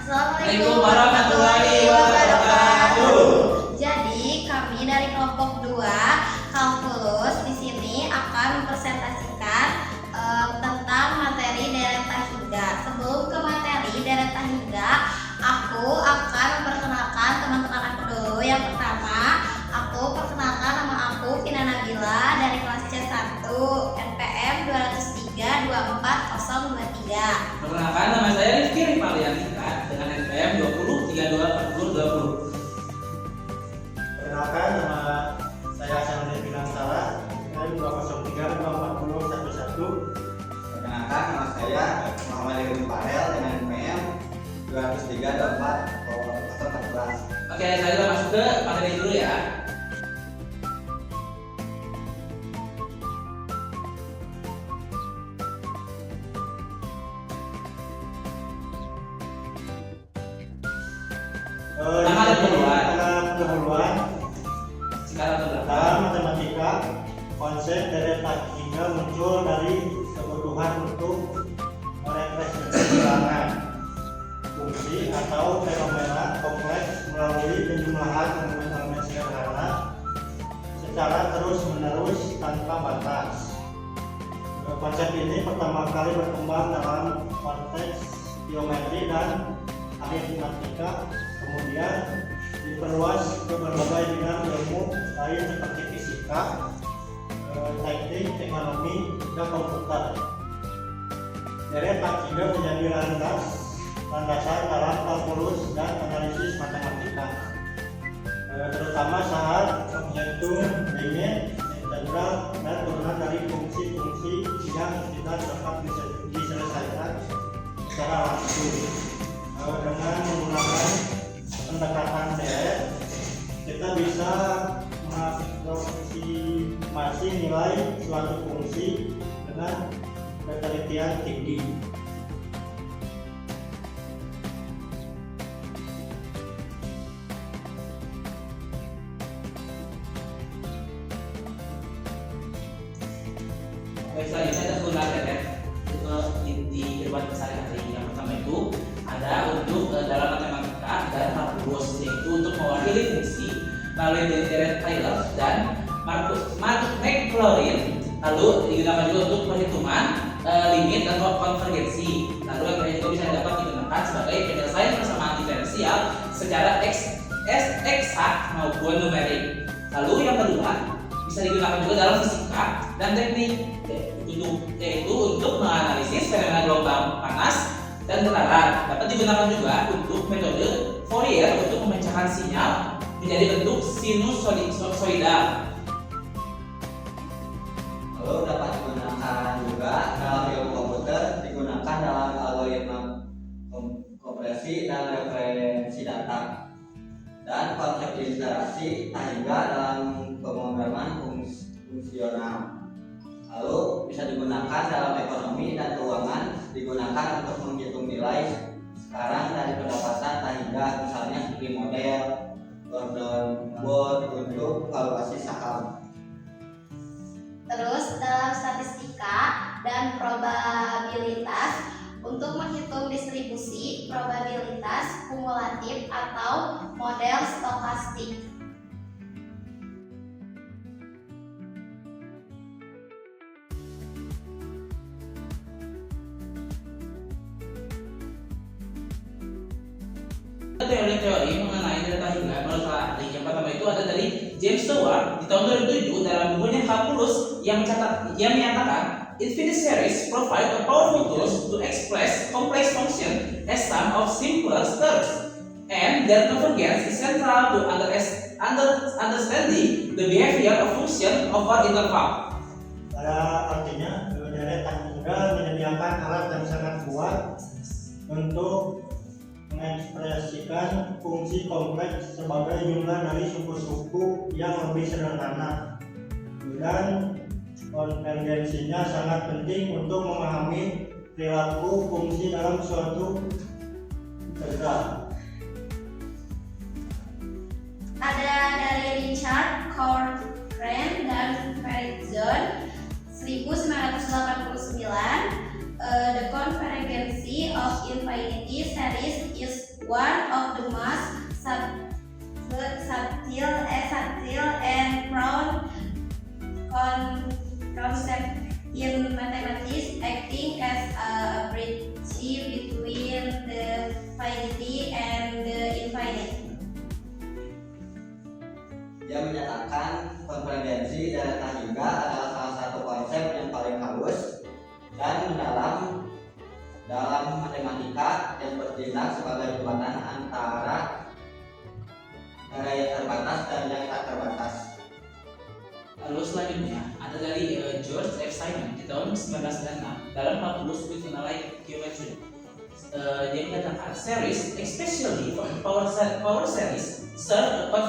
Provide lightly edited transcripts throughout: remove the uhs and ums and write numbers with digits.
Assalamualaikum warahmatullahi wabarakatuh. Jadi kami dari kelompok 2 kalkulus di sini akan mempresentasikan tentang materi deret hingga. Sebelum ke materi deret hingga, aku akan memperkenalkan teman-teman aku dulu. Yang pertama, aku perkenalkan nama aku Vina Nabila dari kelas C1 NPM 203-24023. Perkenalkan, nama saya Rifki Rifalianita dengan NPM 20324020. Perkenalkan, nama saya Sanudin Binangsara dari 203-24011. Perkenalkan, nama saya Muhammad Irwin Farel dengan NPM 203-2414. Oke, saya masuk ke materi dulu ya. Pendahuluan Sekarang dalam matematika, konsep deret hingga muncul dari kebutuhan untuk merepresentasi bilangan, fungsi atau fenomena kompleks melalui penjumlahan elemen-elemen sederhana secara terus-menerus tanpa batas. Konsep ini pertama kali berkembang dalam konteks geometri dan aritmatika, kemudian diperluas ke berbagai bidang ilmu lain seperti fisika, teknik, ekonomi, hingga komputer. Deret hingga menjadi landasan dalam kalkulus dan analisis matematika, terutama saat menghitung limit, integral, dan turunan dari fungsi-fungsi yang tidak dapat diselesaikan secara langsung. Dengan menggunakan pendekatan deret, kita bisa mengaproksimasi nilai suatu fungsi dengan ketelitian tinggi. Baik, selanjutnya kita gunakan deret di kehidupan sehari-hari. Yang pertama itu ada untuk dalam matematika dan kalkulus, yaitu untuk mewakili fungsi melalui deret Taylor dan Maclaurin. Lalu digunakan juga untuk perhitungan limit dan konvergensi. Lalu yang terakhir itu bisa dapat digunakan sebagai penyelesaian persamaan diferensial secara eksak maupun numerik. Lalu yang kedua bisa digunakan juga dalam fisika dan teknik, yaitu untuk menganalisis fenomena gelombang panas dan getaran. Dapat digunakan juga untuk metode Fourier untuk memecahkan sinyal menjadi bentuk sinusoidal. Lalu dapat digunakan juga dalam ilmu komputer, digunakan dalam algoritma kompresi dan referensi data, dan konsep ilustrasi hingga dalam pemrograman fungsional. Lalu bisa digunakan dalam ekonomi dan keuangan, digunakan untuk menghitung nilai sekarang dari pendapatan hingga misalnya seperti model Gordon Bond untuk valuasi saham. Terus dalam statistika dan probabilitas, untuk menghitung distribusi probabilitas kumulatif atau model stokastik. Teori-teori mengenai deret hingga menurut para ahli. Yang pertama itu ada dari James Stewart di tahun 2007 dalam bukunya Kalkulus yang menyatakan infinite series provide a powerful tools to express complex function as sum of simpler terms, and their convergence is central to understanding the behavior of function over interval. Pada artinya, deret hingga menyediakan alat yang sangat kuat untuk mengekspresikan fungsi kompleks sebagai jumlah dari suku-suku yang lebih sederhana, dan konvergensinya sangat penting untuk memahami perilaku fungsi dalam suatu integral. Ada dari Richard Corcoran dan Ferguson 1989. The convergence of infinity series is one of the most subtle and profound concept in mathematics, acting as a bridge between the finite and the infinite. Dia menyatakan konvergensi deret hingga adalah salah satu konsep yang paling halus dan mendalam dalam matematika yang bertindak sebagai jembatan antara yang terbatas dan yang tak terbatas. Lalu selanjutnya ada dari George F. Simon di tahun 1996 dalam 40 Swiss Analytic Geometry. Dia menyatakan series, especially power series, serve a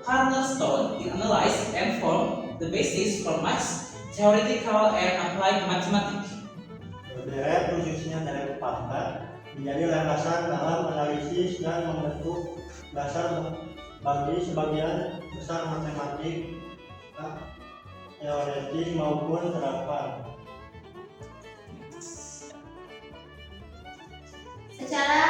cornerstone in analyze and form the basis for much theoretical and applied mathematics. Deret khususnya deret pangkat menjadi landasan dalam analisis dan membentuk dasar bagi sebagian besar matematik teoretis maupun terapkan. Secara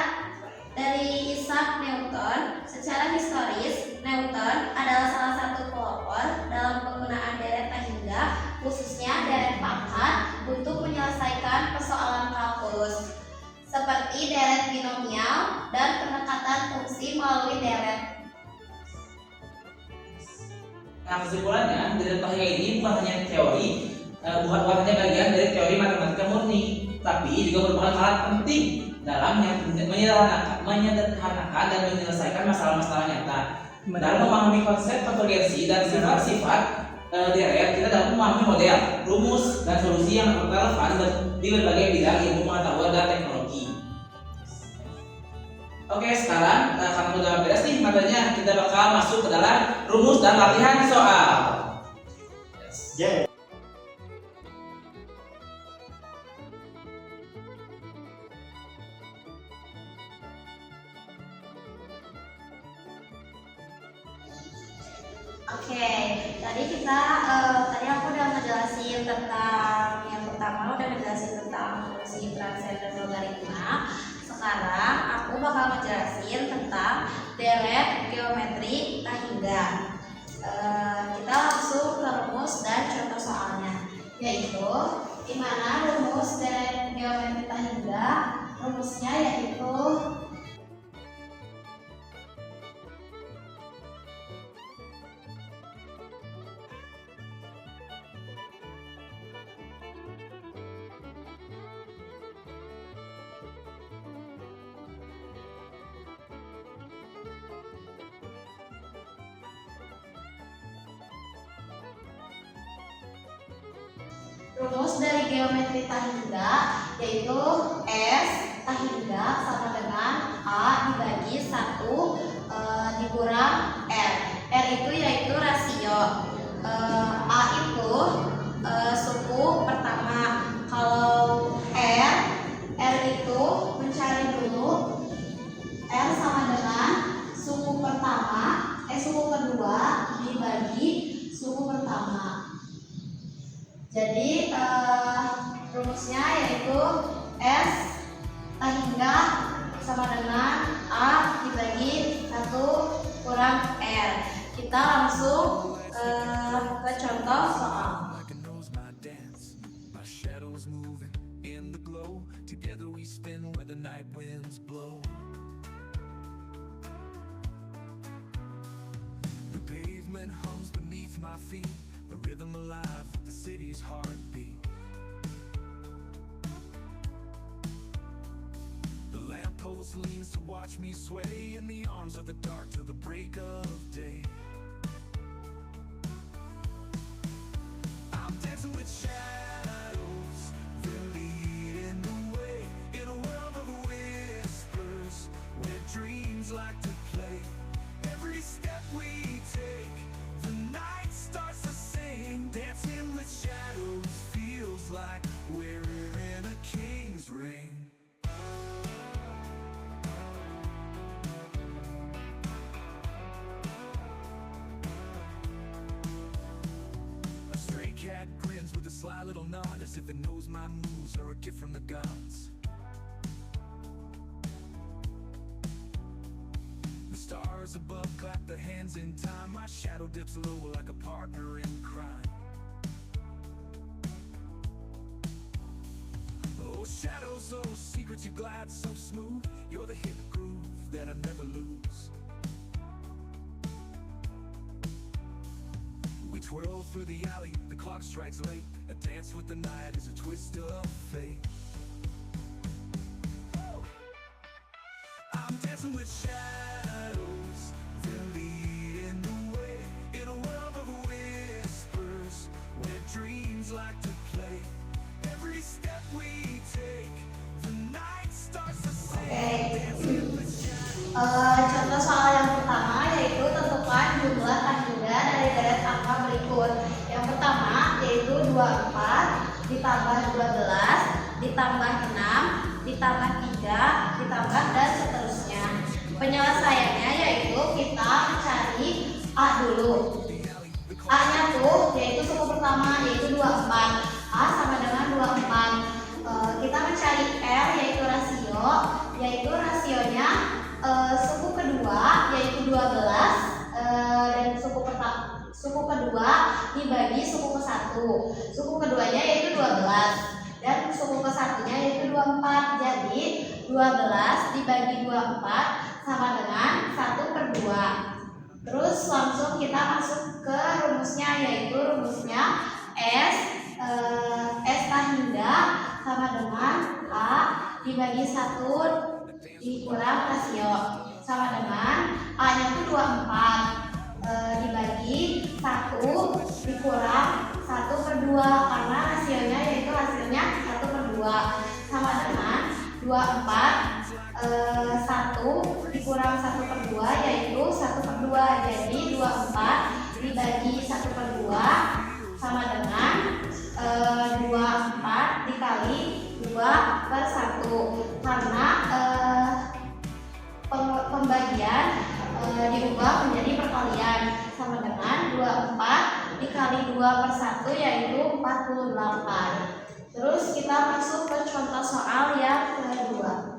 dari Isaac Newton, secara historis, Newton adalah salah satu pelopor dalam penggunaan deret hingga, khususnya deret pangkat, untuk menyelesaikan persoalan kalkulus, seperti deret binomial dan pendekatan fungsi melalui deret. Nah, kesimpulannya, deret hingga ini bukan hanya teori, bukan hanya bagian dari teori matematika murni, tapi juga merupakan alat penting dalam menyederhanakan dan menyelesaikan masalah-masalah nyata. Dalam memahami konsep konvergensi dan sifat-sifat deret, kita dapat memahami model, rumus, dan solusi yang relevan di berbagai bidang ilmu pengetahuan dan teknologi. Oke, sekarang karena udah beres nih materinya, kita bakal masuk ke dalam rumus dan latihan soal. Yeah. Oke, tadi aku udah ngejelasin tentang yang pertama, udah ngejelasin tentang fungsi transend dan logaritma. Sekarang aku bakal ngejelasin tentang deret geometri hingga. Kita langsung ke rumus dan contoh soalnya, yaitu dimana rumus deret geometri hingga, rumusnya yaitu rumus dari geometri hingga, yaitu S hingga sama dengan A dibagi 1 dikurang R. R itu yaitu rasio, A itu suku pertama. Kalau R itu mencari dulu R sama dengan suku pertama, suku kedua dibagi suku pertama. Jadi rumusnya yaitu S hingga sama dengan A dibagi 1 kurang R. Kita langsung ke contoh soal. City's heartbeat. The lamppost leans to watch me sway in the arms of the dark till the break of day. I'm dancing with shadows, they're leading the way in a world of whispers where dreams like to play. Every step we take, the night starts to sing. Dancing with shadows feels like we're in a king's ring. A stray cat grins with a sly little nod, as if it knows my moves are a gift from the gods. stars above clap their hands in time. My shadow dips low like a partner in crime. Oh shadows, oh secrets, you glide so smooth. You're the hidden groove that I never lose. We twirl through the alley, the clock strikes late. A dance with the night is a twist of fate. I'm dancing with shadows, they're leading the way. In a world of whispers, where dreams like to play. Every step we take, the night starts to sing. Contoh soal yang pertama yaitu tentukan jumlah tanda dari deret angka berikut. Yang pertama yaitu 24 ditambah 12 ditambah 6 ditambah 3 ditambah dan seterusnya. Penyelesaiannya yaitu kita mencari A dulu. A-nya tuh yaitu suku pertama yaitu 24. A sama dengan 24. Kita mencari R yaitu rasio, yaitu rasionya suku kedua yaitu 12 dan suku kedua dibagi suku ke 1. Suku keduanya yaitu 12 dan suku ke satunya yaitu 24. Jadi 12 dibagi 24 sama dengan 1/2. Terus langsung kita masuk ke rumusnya, yaitu rumusnya S hingga sama dengan A dibagi 1 dikurang rasio sama dengan A nya itu 24 dibagi 1 dikurang 1/2 karena rasionya yaitu hasilnya 1/2 sama dengan 24 1 dikurang 1/2 yaitu 1/2. Jadi 24 dibagi 1/2 sama dengan 24 dikali 2/1 karena pembagian diubah menjadi perkalian sama dengan 24 dikali 2/1 yaitu 48. Terus kita masuk ke contoh soal yang kedua.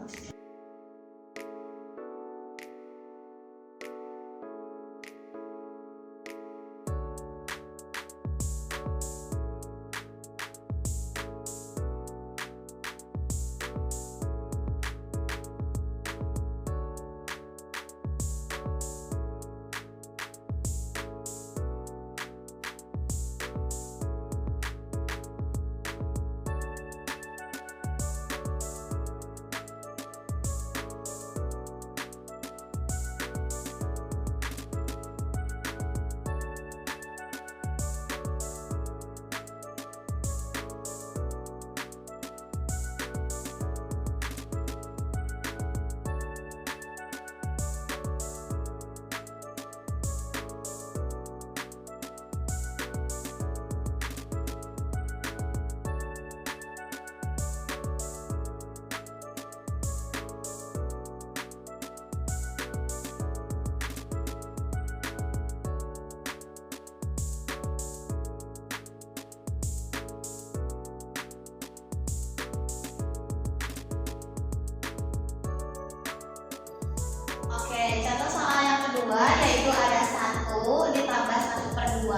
Contoh soal yang kedua yaitu ada 1 ditambah 1/2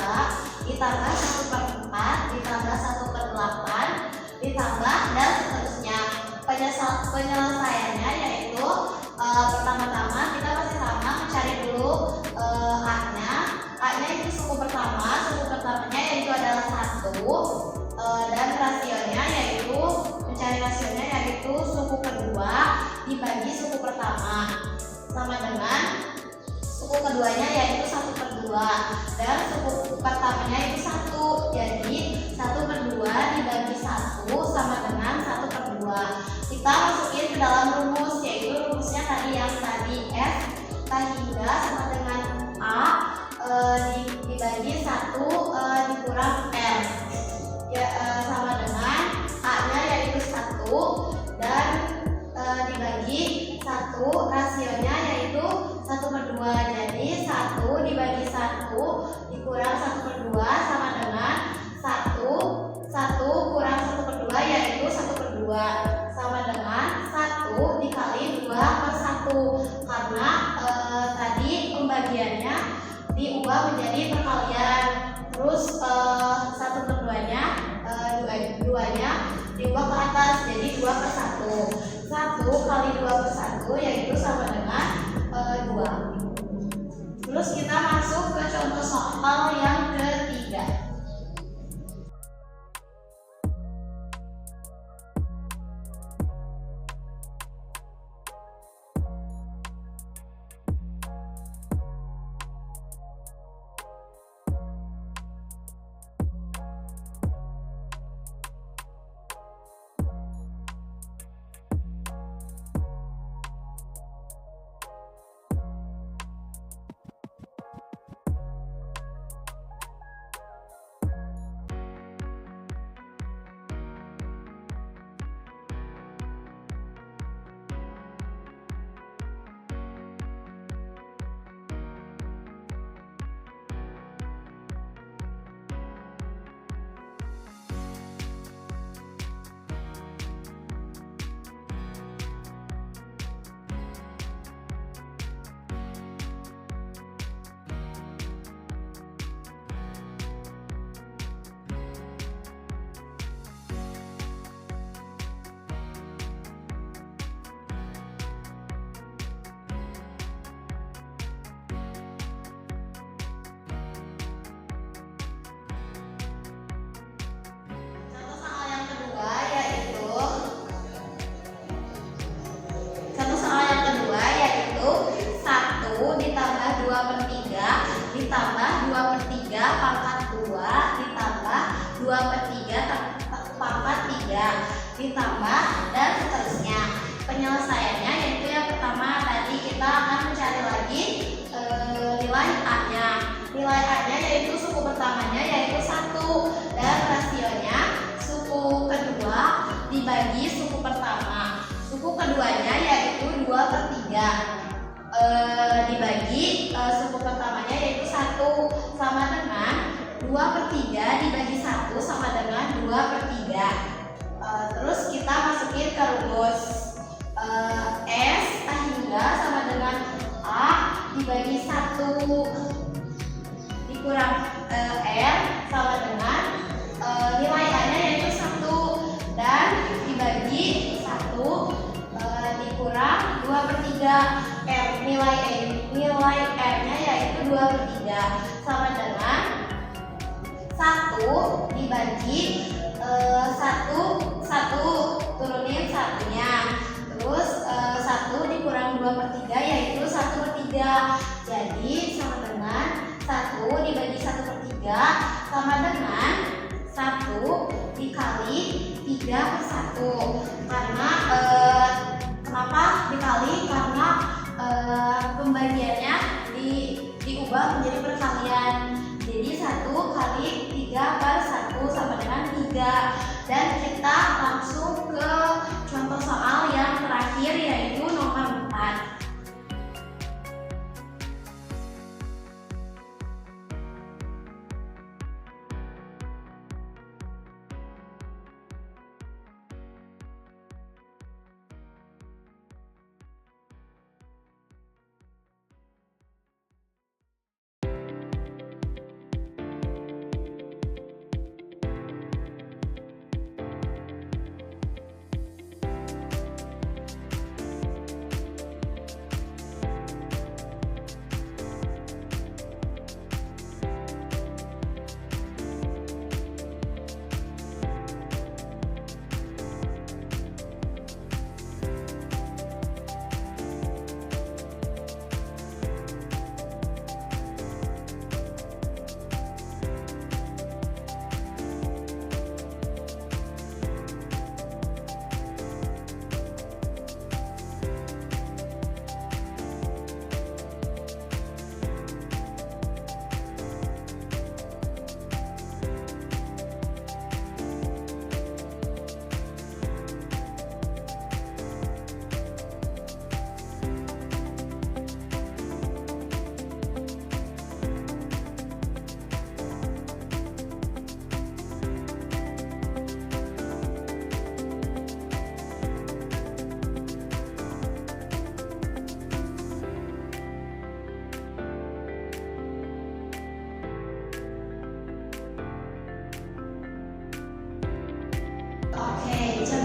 ditambah 1/4 ditambah 1/8 ditambah dan seterusnya. Penyelesaiannya yaitu pertama-tama kita masih sama mencari dulu A-nya itu suku pertamanya yaitu adalah 1 dan rasionya yaitu mencari rasionya yaitu suku kedua dibagi suku pertama sama dengan suku keduanya yaitu 1/2 dan suku pertamanya itu 1. Jadi 1/2 dibagi 1 sama dengan 1/2. Kita masukin ke dalam rumus, yaitu rumusnya yang tadi S hingga sama dengan A dibagi 1 dikurang M ya, sama dengan A-nya yaitu 1 dan dibagi 1 rasionya yaitu 1/2. Jadi 1 dibagi 1 dikurang 1/2 sama dengan 1 kurang 1/2 yaitu 1/2 sama dengan 1 dikali 2/1 karena tadi pembagiannya diubah menjadi perkalian. Terus 1/2-nya, duanya diubah ke atas jadi 2/1. 1 kali 2/1 yaitu sama dengan 2. Terus kita masuk ke contoh soal yang ketiga. Contoh soal yang kedua yaitu 1 ditambah 2/3 ditambah 2/3 pangkat 2 ditambah 2/3 pangkat 3 ditambah dan seterusnya. Penyelesaiannya yaitu yang pertama tadi kita akan mencari lagi nilai A-nya. Nilai A-nya yaitu suku pertamanya yaitu 1 dan rasionya suku kedua dibagi suku pertama. Suku keduanya yaitu 2/3 dibagi suku pertamanya yaitu 1 sama dengan 2/3 dibagi 1 sama dengan 2/3. Terus kita masukin ke rumus S hingga sama dengan A dibagi 1 dikurang R sama dengan nilai A-nya yaitu 1 dan dibagi 1 dikurang 2/3. Nilai R-nya yaitu 2/3 sama dengan 1 dibagi 1 turunin 1-nya. Terus 1 dikurang 2/3 yaitu 1/3. Jadi sama dengan 1 dibagi 1/3 sama dengan 1 dikali 3/1. Karena kenapa dikali? Karena pembagiannya diubah menjadi perkalian. Jadi 1 kali 3/1 sama dengan 3. Dan kita langsung ke contoh soal yang terakhir yaitu nomor 4.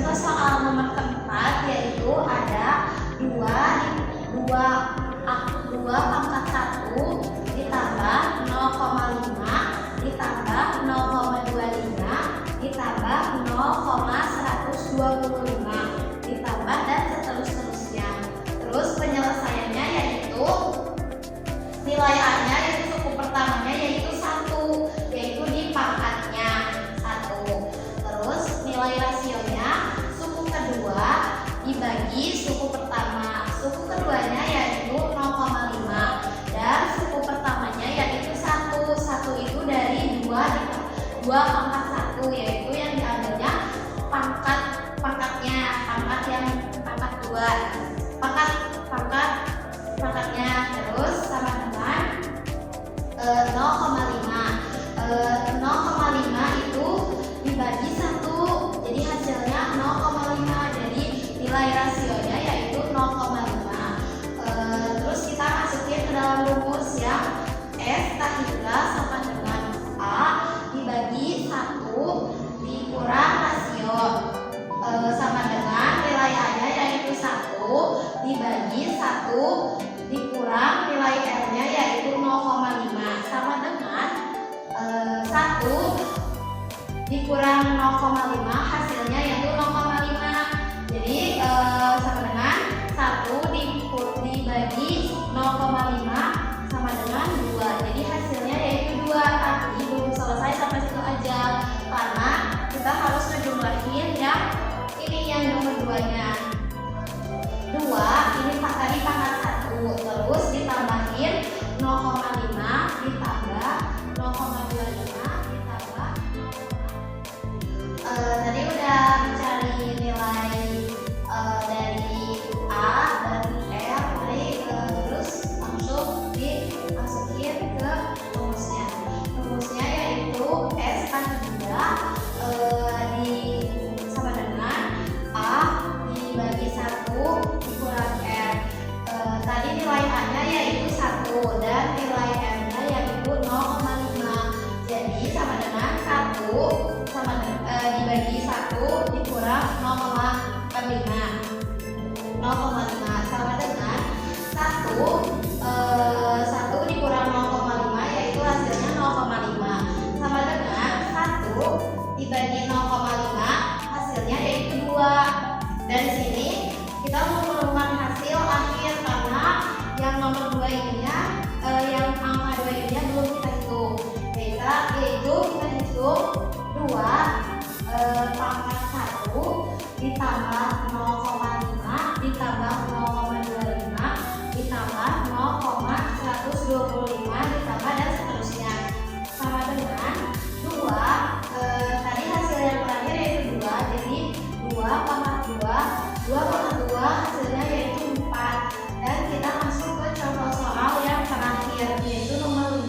ke soal nomor keempat, yaitu ada 2 pangkat 1 ditambah 0,5 ditambah 0,25 ditambah 0,125 ditambah dan seterusnya. Terus penyelesaiannya yaitu nilai A-nya yaitu suku pertamanya yaitu 1, yaitu di pangkatnya 1. Terus nilai rasionya suku kedua dibagi suku pertama. Suku keduanya yaitu 0,5 dan suku pertamanya yaitu 1. 1 itu dari 2 pangkat 1, yaitu yang diambilnya pangkatnya, pangkat yang pangkat 2. Pangkatnya terus sama dengan 0,5. 0,5 itu dibagi 1, jadi hasilnya 0,5. Jadi nilai rasionya yaitu 0,5. Terus kita masukin ke dalam rumus yang S tahila sama dengan A dibagi 1 dikurang rasio sama dengan nilai A-nya yaitu 1 dibagi 1 dikurang nilai R-nya yaitu 0,5 sama dengan 1 dikurang 0,5 hasilnya yaitu 0,5. Jadi sama dengan 1 dibagi 0,5 sama dengan 2. Jadi hasilnya yaitu 2. Tapi belum selesai sampai situ aja, karena kita harus ngejumlahin yang ini yang nomor 2-nya. 2 ini tadi pangkat 1, terus ditambahin 0,5 ditambah 0,25 ditambah 0, tadi udah mencari nilai dari A dan R, terus langsung dimasukin ke rumusnya. Rumusnya yaitu S tahila sama dengan A dibagi 1 dikurang R. Tadi nilai A-nya yaitu 1 dan nilai R-nya yaitu 0,5. Jadi sama dengan 1 dibagi 1 dikurang 0,5 sama dengan 1 dikurang 0,5 yaitu hasilnya 0,5 sama dengan 1 dibagi 0,5 hasilnya yaitu 2. Dan di sini kita mau menemukan hasil akhir karena yang nomor 2 ininya yang angka 2 ininya belum kita hitung. Yaitu kita hitung 2 pangkat 1 ditambah 0,5 ditambah 0,25 ditambah 0,125 ditambah dan seterusnya sama dengan 2 tadi hasil yang terakhir yaitu 2. Jadi 2 pangkat 2 hasilnya yaitu 4. Dan kita masuk ke contoh soal yang terakhir yaitu nomor 5.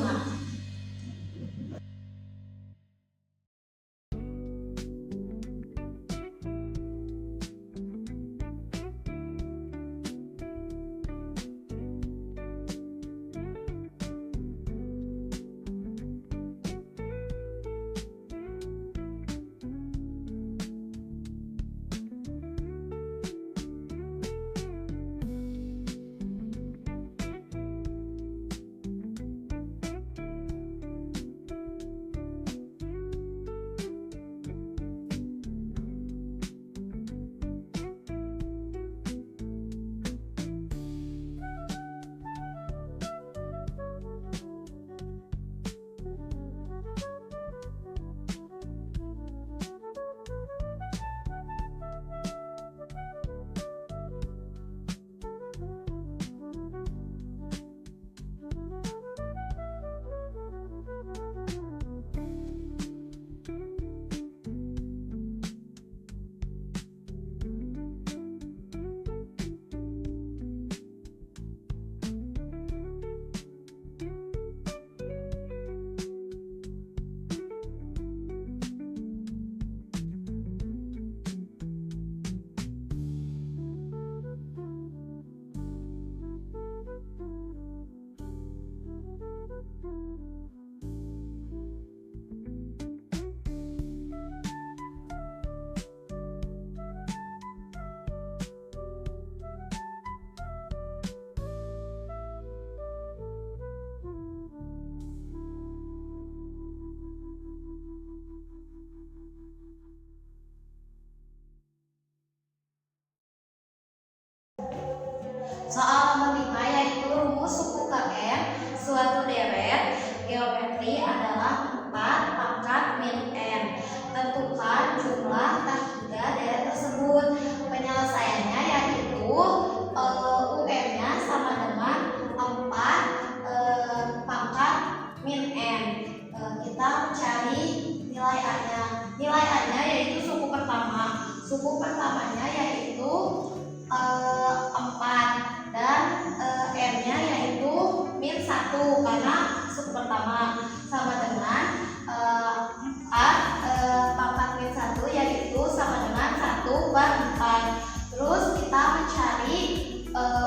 1 karena suku pertama, sama dengan 4 pangkat min 1 yaitu sama dengan 1/4. Terus kita mencari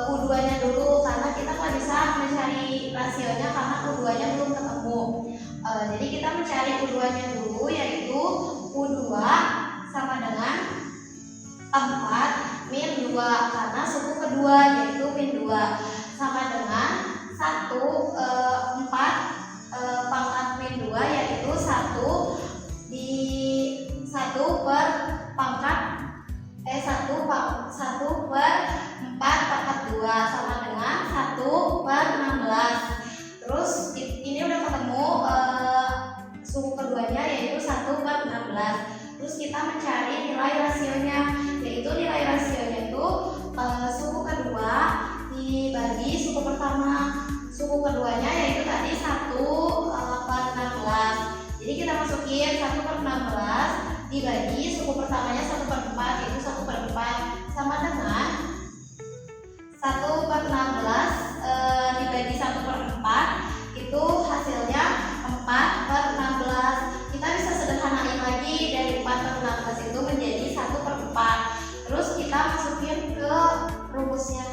U2 nya dulu karena kita nggak bisa mencari rasionya karena U2 nya belum ketemu. Jadi kita mencari U2 nya dulu yaitu U2 sama dengan 4 min 2 karena suku kedua yaitu min 2 sama dengan 4 pangkat min 2 yaitu 1 di 1 per pangkat 1/4 pangkat 2 sama dengan 1/16. Terus ini udah ketemu suku keduanya yaitu 1/16. Terus kita mencari nilai rasionya, yaitu nilai rasionya itu suku kedua dibagi suku pertama. Suku keduanya yaitu tadi 1/16. Jadi kita masukin 1/16 dibagi suku pertamanya 1/4 yaitu 1/4 sama dengan 1/16 dibagi 1/4 itu hasilnya 4/16. Kita bisa sederhanain lagi dari 4/16 itu menjadi 1/4. Terus kita masukin ke rumusnya.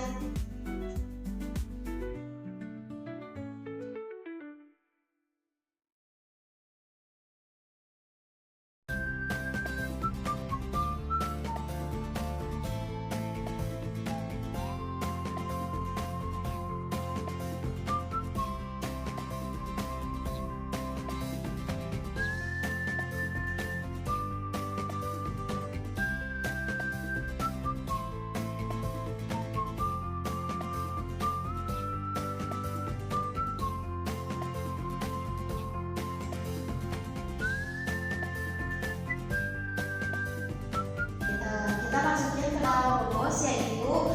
Kita masukin ke dalam rumus yaitu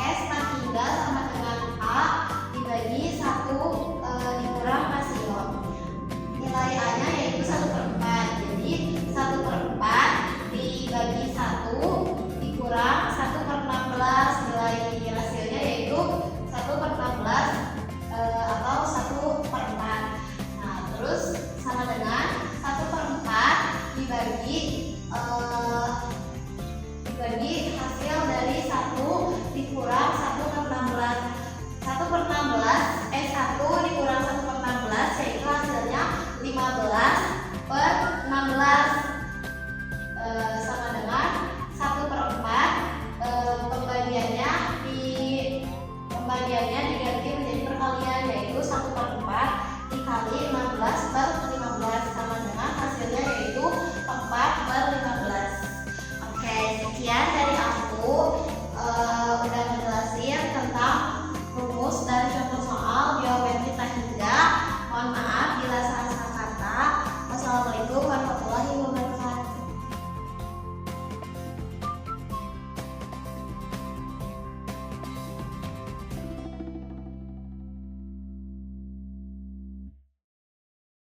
S tanggal sama dengan A dibagi 1 dikurang rasio. Nilai A nya yaitu 1/4. Jadi 1/4 dibagi 1 dikurang 1/16. Nilai rasionya yaitu 1/16 atau 1/4. Nah, terus sama dengan 1/4 dibagi hasil dari 1 dikurang 1/16. 1 dikurang 1/16 yaitu hasilnya 15/16 sama dengan 1/4. Pembagiannya diganti menjadi perkalian yaitu 1/4 dikali 16/16.